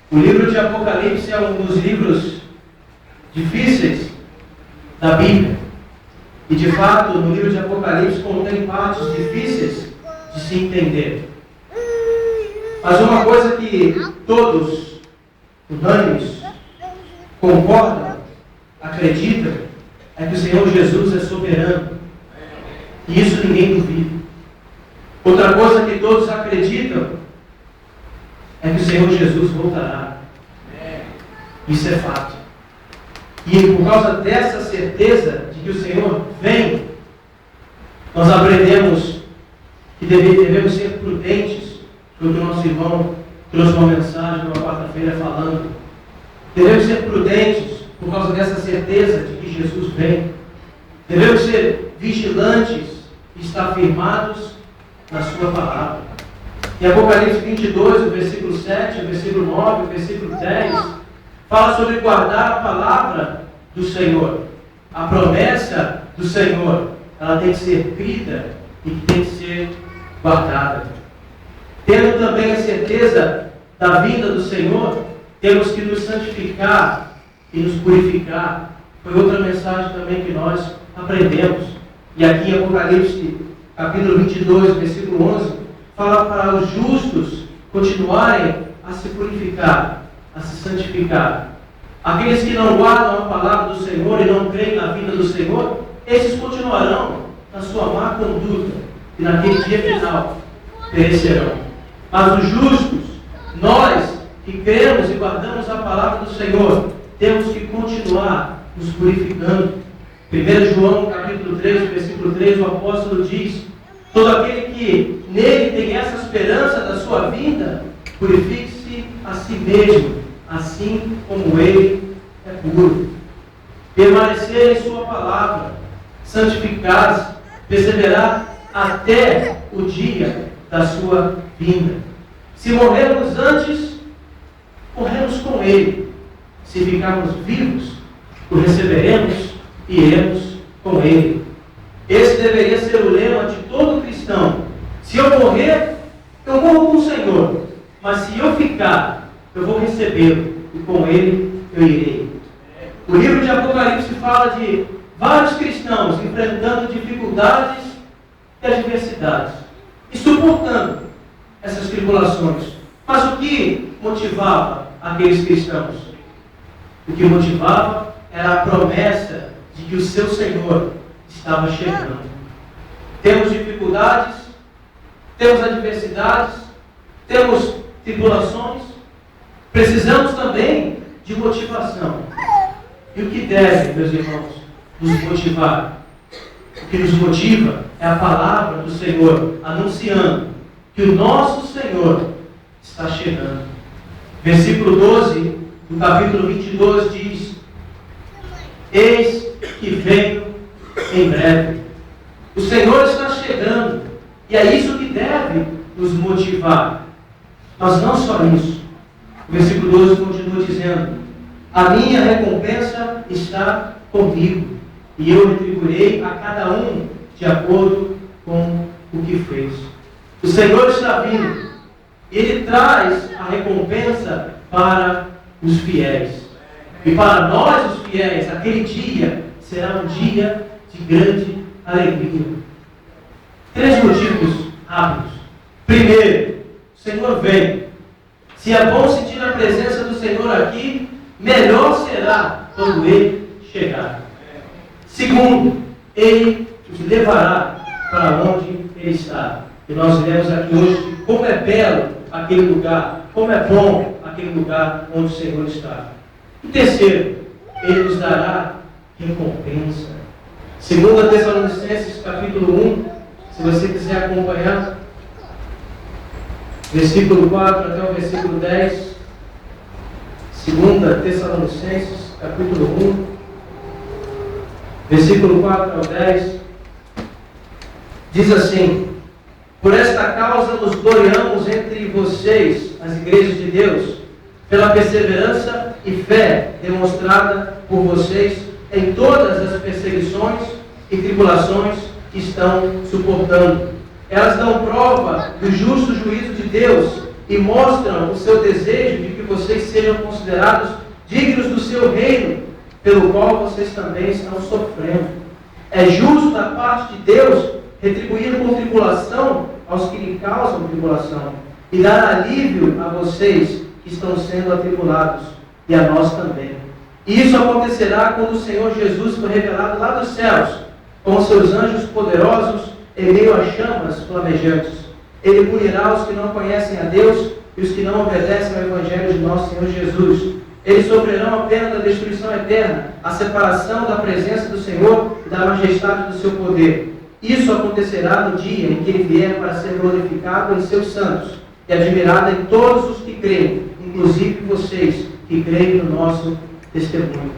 O livro de Apocalipse é um dos livros difíceis da Bíblia. E de fato, no livro de Apocalipse contém partes difíceis de se entender. Mas uma coisa que todos, unânimes, concordam, acreditam, é que o Senhor Jesus é soberano. E isso ninguém duvida. Outra coisa que todos acreditam é que o Senhor Jesus voltará. Isso é fato. E por causa dessa certeza de que o Senhor vem, nós aprendemos que devemos ser prudentes. Foi o que o nosso irmão trouxe uma mensagem numa quarta-feira falando. Devemos ser prudentes por causa dessa certeza de que Jesus vem. Devemos ser vigilantes e estar firmados na sua palavra. Em Apocalipse 22, o versículo 7, o versículo 9, o versículo 10, fala sobre guardar a palavra do Senhor. A promessa do Senhor, ela tem que ser crida e tem que ser guardada. Tendo também a certeza da vinda do Senhor, temos que nos santificar e nos purificar. Foi outra mensagem também que nós aprendemos. E aqui em Apocalipse, capítulo 22, versículo 11, fala para os justos continuarem a se purificar, a se santificar. Aqueles que não guardam a palavra do Senhor e não creem na vinda do Senhor, esses continuarão na sua má conduta e naquele dia final perecerão. Mas os justos, nós que cremos e guardamos a palavra do Senhor, temos que continuar nos purificando. 1 João capítulo 3, versículo 3, o apóstolo diz: todo aquele que nele tem essa esperança da sua vinda, purifique-se a si mesmo, assim como ele é puro. Permanecer em sua palavra, santificar-se, perseverar até o dia da sua vinda. Se morrermos antes, morremos com ele. Se ficarmos vivos, o receberemos e iremos com ele. Esse deveria ser o lema de todo cristão. Se eu morrer, eu morro com o Senhor. Mas se eu ficar, eu vou recebê-lo. E com ele eu irei. O livro de Apocalipse fala de vários cristãos enfrentando dificuldades e adversidades. E suportando essas tribulações. Mas o que motivava aqueles cristãos? O que motivava era a promessa de que o seu Senhor estava chegando. Temos dificuldades, temos adversidades, temos tribulações, precisamos também de motivação. E o que deve, meus irmãos, nos motivar? O que nos motiva é a palavra do Senhor, anunciando que o nosso Senhor está chegando. Versículo 12 do capítulo 22 diz: eis que venho em breve. O Senhor está chegando, e é isso que deve nos motivar. Mas não só isso. O versículo 12 continua dizendo: a minha recompensa está comigo, e eu retribuirei a cada um de acordo com o que fez. O Senhor está vindo, e Ele traz a recompensa para os fiéis. E para nós, os fiéis, aquele dia será um dia de grande alegria. 3 motivos rápidos. Primeiro, o Senhor vem. Se é bom sentir a presença do Senhor aqui, melhor será quando Ele chegar. Segundo, Ele nos levará para onde Ele está. E nós vemos aqui hoje como é belo aquele lugar, como é bom aquele lugar onde o Senhor está. E terceiro, Ele nos dará recompensa. 2 Tessalonicenses capítulo 1, se você quiser acompanhar, versículo 4 até o versículo 10. 2 Tessalonicenses capítulo 1, versículo 4 ao 10, diz assim: por esta causa nos gloriamos entre vocês, as igrejas de Deus, pela perseverança e fé demonstrada por vocês em todas as perseguições e tribulações que estão suportando. Elas dão prova do justo juízo de Deus e mostram o seu desejo de que vocês sejam considerados dignos do seu reino, pelo qual vocês também estão sofrendo. É justo da parte de Deus retribuir com tribulação aos que lhe causam tribulação e dar alívio a vocês que estão sendo atribulados, e a nós também. E isso acontecerá quando o Senhor Jesus for revelado lá dos céus, com seus anjos poderosos em meio a chamas flamejantes. Ele punirá os que não conhecem a Deus e os que não obedecem ao Evangelho de nosso Senhor Jesus. Eles sofrerão a pena da destruição eterna, a separação da presença do Senhor e da majestade do seu poder. Isso acontecerá no dia em que Ele vier para ser glorificado em seus santos e admirado em todos os que creem, inclusive vocês que creem no nosso testemunho.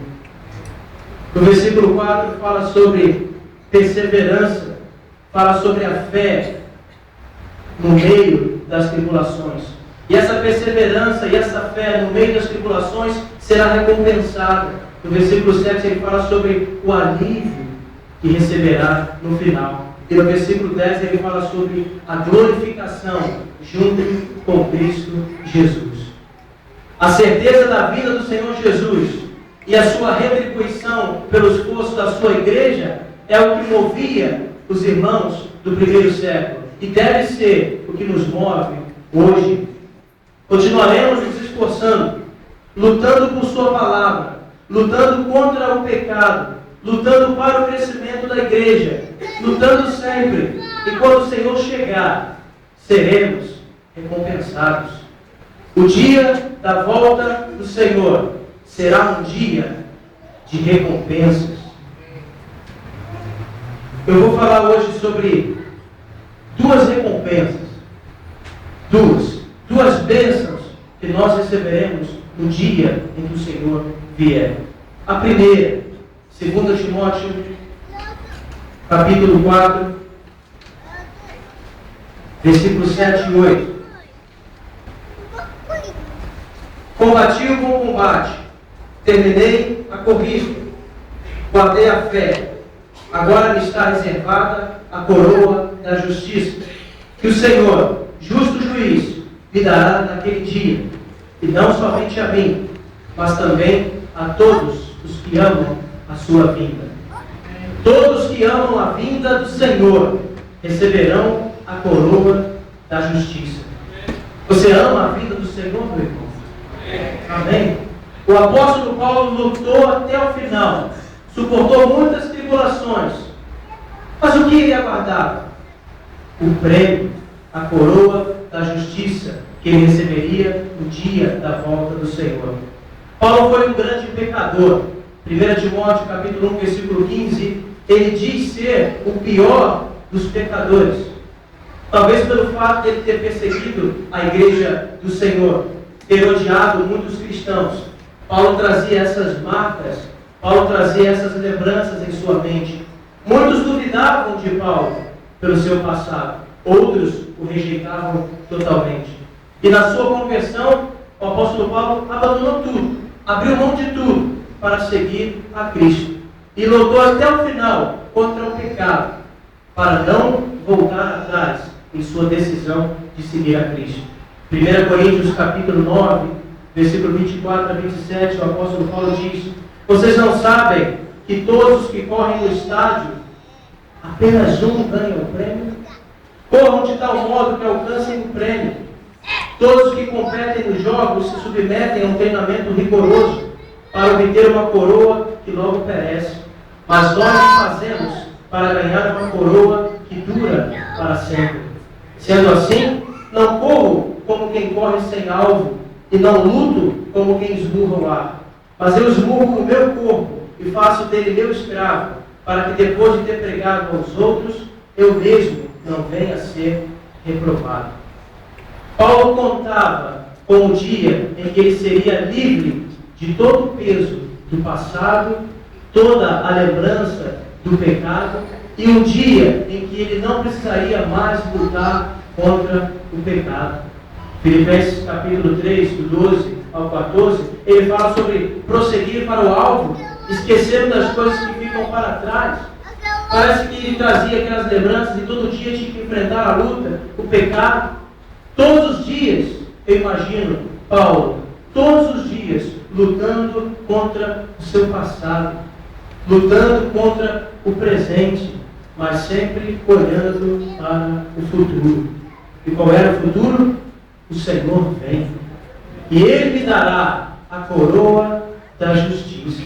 No versículo 4 fala sobre perseverança, fala sobre a fé no meio das tribulações. E essa perseverança e essa fé no meio das tribulações será recompensada. No versículo 7 ele fala sobre o alívio que receberá no final. E no versículo 10 ele fala sobre a glorificação junto com Cristo Jesus. A certeza da vida do Senhor Jesus e a sua retribuição pelo esforço da sua igreja é o que movia os irmãos do primeiro século e deve ser o que nos move hoje. Continuaremos nos esforçando, lutando por sua palavra, lutando contra o pecado, lutando para o crescimento da igreja, lutando sempre. E quando o Senhor chegar, seremos recompensados. O dia da volta do Senhor será um dia de recompensas. Eu vou falar hoje sobre duas recompensas, duas bênçãos que nós receberemos no dia em que o Senhor vier. A primeira, 2 Timóteo, capítulo 4, versículos 7 e 8. Combati o bom combate, terminei a corrida, guardei a fé, agora me está reservada a coroa da justiça, que o Senhor, justo juiz, me dará naquele dia, e não somente a mim, mas também a todos os que amam a sua vinda. Todos que amam a vinda do Senhor receberão a coroa da justiça. Você ama a vinda do Senhor, meu irmão? Amém? O apóstolo Paulo lutou até o final, suportou muitas tribulações, mas o que ele aguardava? O prêmio, a coroa da justiça que ele receberia no dia da volta do Senhor. Paulo foi um grande pecador. 1 Timóteo capítulo 1, versículo 15, ele diz ser o pior dos pecadores. Talvez pelo fato de ele ter perseguido a igreja do Senhor, ter odiado muitos cristãos. Paulo trazia essas marcas, Paulo trazia essas lembranças em sua mente. Muitos duvidavam de Paulo pelo seu passado, outros o rejeitavam totalmente. E na sua conversão, o apóstolo Paulo abandonou tudo, abriu mão de tudo para seguir a Cristo. E lutou até o final contra o pecado, para não voltar atrás em sua decisão de seguir a Cristo. 1 Coríntios capítulo 9, versículo 24 a 27, o apóstolo Paulo diz: vocês não sabem que todos os que correm no estádio, apenas um ganha o prêmio? Corram de tal modo que alcancem o prêmio. Todos os que competem nos jogos se submetem a um treinamento rigoroso para obter uma coroa que logo perece. Mas nós o fazemos para ganhar uma coroa que dura para sempre. Sendo assim, não corro como quem corre sem alvo, e não luto como quem esmurra o ar. Mas eu esmurro o meu corpo e faço dele meu escravo, para que depois de ter pregado aos outros, eu mesmo não venha a ser reprovado. Paulo contava com o dia em que ele seria livre de todo o peso do passado, toda a lembrança do pecado, e um dia em que ele não precisaria mais lutar contra o pecado. Filipenses capítulo 3, do 12 ao 14, ele fala sobre prosseguir para o alvo, esquecendo das coisas que ficam para trás. Parece que ele trazia aquelas lembranças e todo dia tinha que enfrentar a luta, o pecado. Todos os dias eu imagino Paulo todos os dias lutando contra o seu passado, lutando contra o presente, mas sempre olhando para o futuro. E qual era o futuro? O Senhor vem. E Ele me dará a coroa da justiça.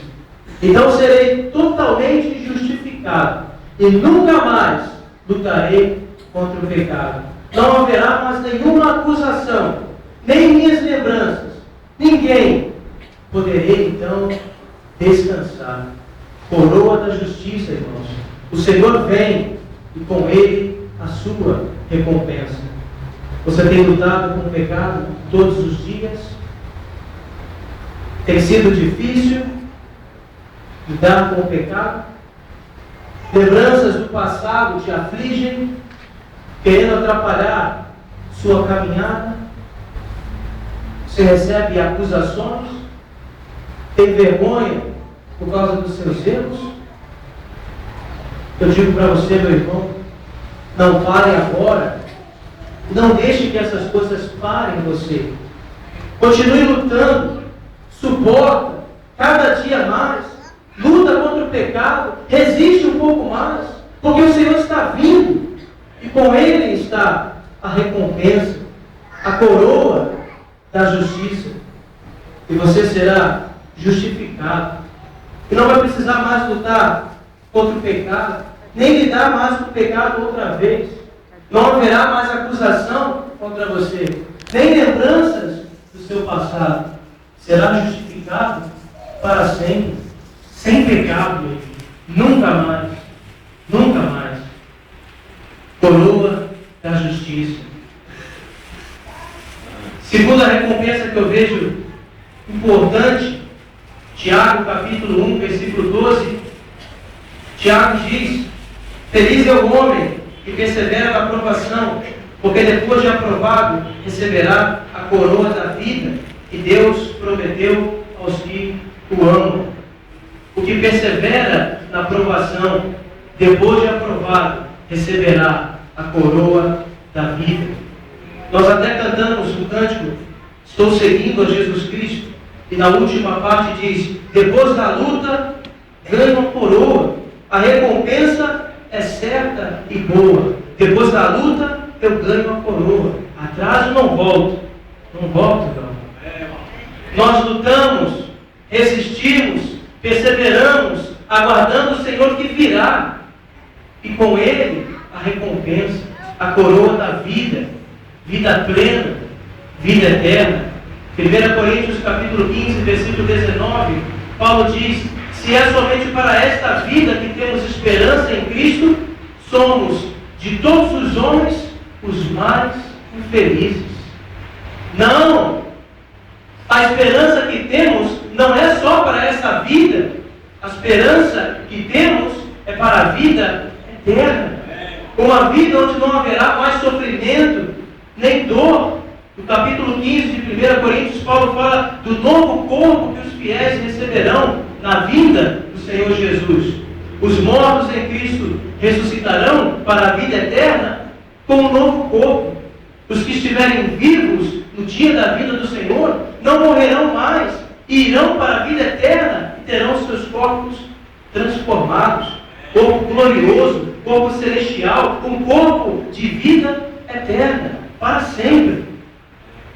Então serei totalmente justificado. E nunca mais lutarei contra o pecado. Não haverá mais nenhuma acusação, nem minhas lembranças. Ninguém. Poderei então descansar. Coroa da justiça, irmãos. O Senhor vem e com Ele a sua recompensa. Você tem lutado com o pecado todos os dias? Tem sido difícil lidar com o pecado? Lembranças do passado te afligem, querendo atrapalhar sua caminhada? Você recebe acusações? Tem vergonha por causa dos seus erros? Eu digo para você, meu irmão, não pare agora. Não deixe que essas coisas parem você. Continue lutando. Suporta cada dia mais. Luta contra o pecado. Resiste um pouco mais. Porque o Senhor está vindo. E com Ele está a recompensa, a coroa da justiça. E você será justificado. E não vai precisar mais lutar contra o pecado, nem lidar mais com o pecado outra vez. Não haverá mais acusação contra você, nem lembranças do seu passado. Será justificado para sempre, sem pecado, nunca mais, nunca mais. Coroa da justiça. Segunda recompensa que eu vejo importante, Tiago capítulo 1, versículo 12, Tiago diz: feliz é o homem que persevera na aprovação, porque depois de aprovado receberá a coroa da vida que Deus prometeu aos que o amam. O que persevera na aprovação, depois de aprovado, receberá a coroa da vida. Nós até cantamos um cântico, estou seguindo a Jesus Cristo, e na última parte diz: depois da luta, ganho a coroa. A recompensa é certa e boa. Depois da luta, eu ganho a coroa. Atrás eu não volto. Não volto, não. Nós lutamos, resistimos, perseveramos, aguardando o Senhor que virá. E com Ele, a recompensa, a coroa da vida, vida plena, vida eterna. 1 Coríntios capítulo 15, versículo 19, Paulo diz: se é somente para esta vida que temos esperança em Cristo, somos de todos os homens os mais infelizes. Não! A esperança que temos não é só para essa vida. A esperança que temos é para a vida eterna. Uma vida onde não haverá mais sofrimento, nem dor. No capítulo 15 de 1 Coríntios, Paulo fala do novo corpo que os fiéis receberão na vinda do Senhor Jesus. Os mortos em Cristo ressuscitarão para a vida eterna com um novo corpo. Os que estiverem vivos no dia da vinda do Senhor não morrerão mais e irão para a vida eterna e terão seus corpos transformados. Corpo glorioso, corpo celestial, um corpo de vida eterna, para sempre.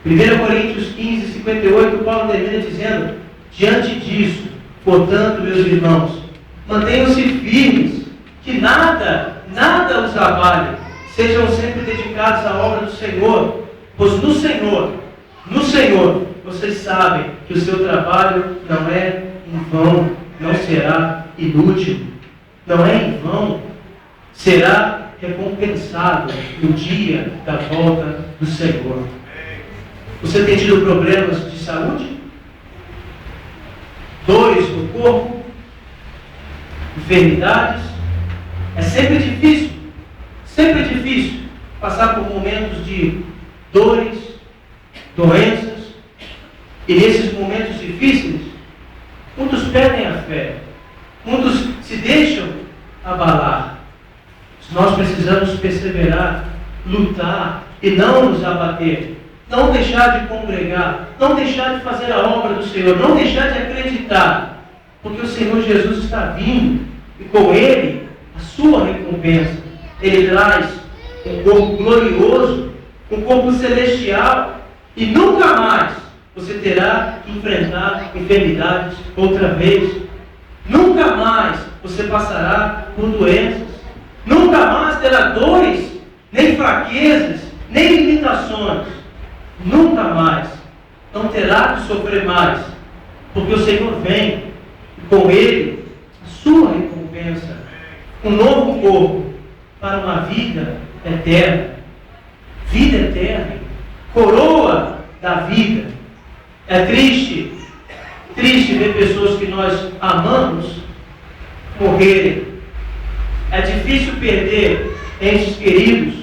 1 Coríntios 15, 58, Paulo termina dizendo: diante disso, portanto, meus irmãos, mantenham-se firmes, que nada os abale, sejam sempre dedicados à obra do Senhor, pois no Senhor, vocês sabem que o seu trabalho não é em vão, não será inútil, não é em vão, será recompensado no dia da volta do Senhor. Você tem tido problemas de saúde? Dores no corpo? Enfermidades? É sempre difícil passar por momentos de dores, doenças. E nesses momentos difíceis, muitos perdem a fé, muitos se deixam abalar. Nós precisamos perseverar, lutar e não nos abater. não deixar de congregar, não deixar de fazer a obra do Senhor, não deixar de acreditar, porque o Senhor Jesus está vindo e com Ele a sua recompensa. Ele traz um corpo glorioso, um corpo celestial, e nunca mais você terá que enfrentar enfermidades outra vez. Nunca mais você passará por doenças. Nunca mais terá dores, nem fraquezas, nem limitações. Nunca mais. Não terá que sofrer mais. Porque o Senhor vem e com Ele a sua recompensa. Um novo corpo para uma vida eterna. Vida eterna. Coroa da vida. É triste ver pessoas que nós amamos morrerem. É difícil perder entes queridos.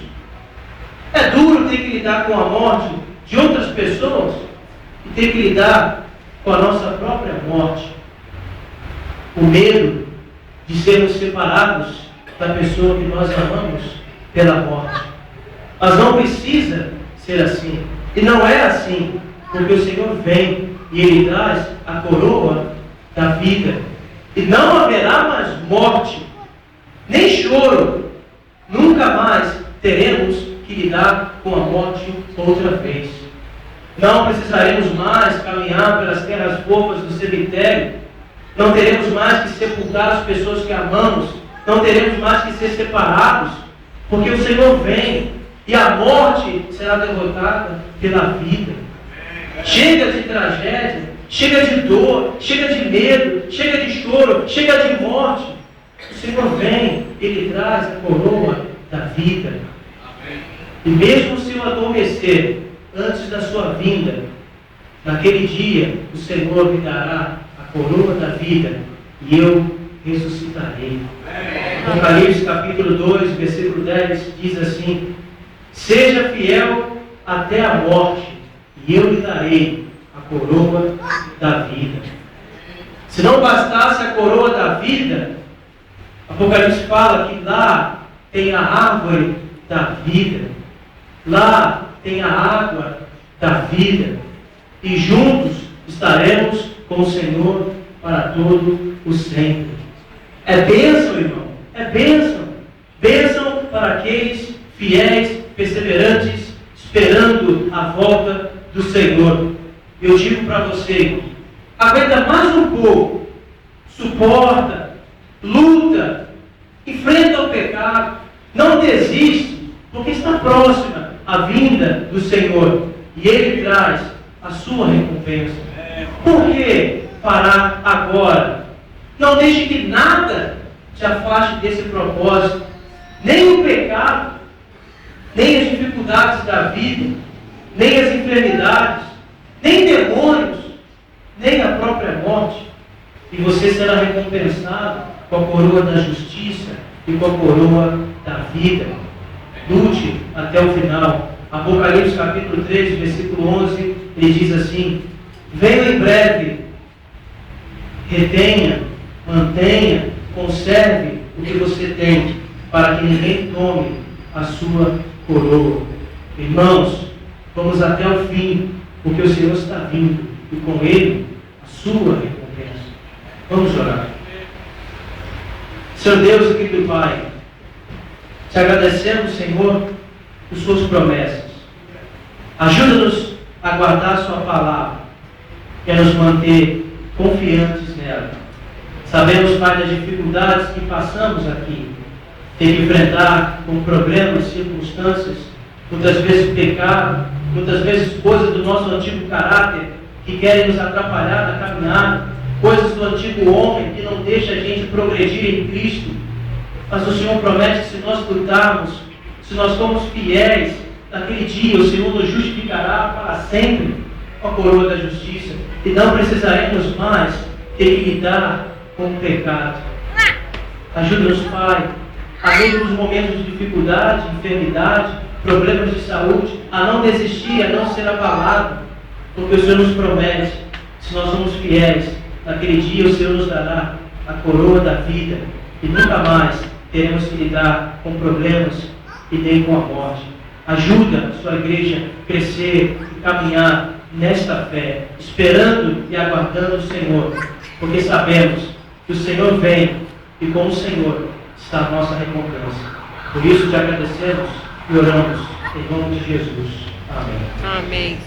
É duro ter que lidar com a morte de outras pessoas e ter que lidar com a nossa própria morte. O medo de sermos separados da pessoa que nós amamos pela morte. Mas não precisa ser assim. E não é assim, porque o Senhor vem e Ele traz a coroa da vida. E não haverá mais morte, nem choro. Nunca mais teremos que lidar com a morte outra vez. Não precisaremos mais caminhar pelas terras fofas do cemitério. Não teremos mais que sepultar as pessoas que amamos. Não teremos mais que ser separados. Porque o Senhor vem e a morte será derrotada pela vida. Chega de tragédia, chega de dor, chega de medo, chega de choro, chega de morte. O Senhor vem, Ele traz a coroa da vida. E mesmo se eu adormecer antes da sua vinda, naquele dia o Senhor me dará a coroa da vida e eu ressuscitarei. Apocalipse capítulo 2, versículo 10 diz assim: seja fiel até a morte, e eu lhe darei a coroa da vida. Se não bastasse a coroa da vida, Apocalipse fala que lá tem a árvore da vida, lá tem a água da vida, e juntos estaremos com o Senhor para todo o sempre. É bênção, irmão, é bênção. Bênção para aqueles fiéis, perseverantes, esperando a volta do Senhor. Eu digo para você, aguenta mais um pouco, suporta, luta, enfrenta o pecado, não desiste, porque está próxima a vinda do Senhor e Ele traz a sua recompensa. Por que parar agora? Não deixe que nada te afaste desse propósito, nem o pecado, nem as dificuldades da vida, nem as enfermidades, nem demônios, nem a própria morte. E você será recompensado com a coroa da justiça e com a coroa da vida. Lute até o final. Apocalipse capítulo 3, versículo 11, ele diz assim: venha em breve, retenha, mantenha, conserve o que você tem, para que ninguém tome a sua coroa. Irmãos, vamos até o fim, porque o Senhor está vindo, e com Ele a sua recompensa. Vamos orar. Senhor Deus e querido Pai, te agradecemos, Senhor, por suas promessas. Ajuda-nos a guardar a sua palavra e a nos manter confiantes nela. Sabemos, Pai, das dificuldades que passamos aqui, ter que enfrentar com problemas, circunstâncias, muitas vezes pecado, muitas vezes coisas do nosso antigo caráter que querem nos atrapalhar na caminhada, coisas do antigo homem que não deixa a gente progredir em Cristo. Mas o Senhor promete que se nós lutarmos, se nós formos fiéis, naquele dia o Senhor nos justificará para sempre com a coroa da justiça e não precisaremos mais ter que lidar com o pecado. Ajuda-nos, Pai, a mesmo nos momentos de dificuldade, enfermidade, problemas de saúde, a não desistir, a não ser abalado, porque o Senhor nos promete, se nós somos fiéis, naquele dia o Senhor nos dará a coroa da vida e nunca mais teremos que lidar com problemas e nem com a morte. Ajuda a sua igreja a crescer e caminhar nesta fé, esperando e aguardando o Senhor, porque sabemos que o Senhor vem e com o Senhor está a nossa recompensa. Por isso te agradecemos e oramos em nome de Jesus. Amém. Amém.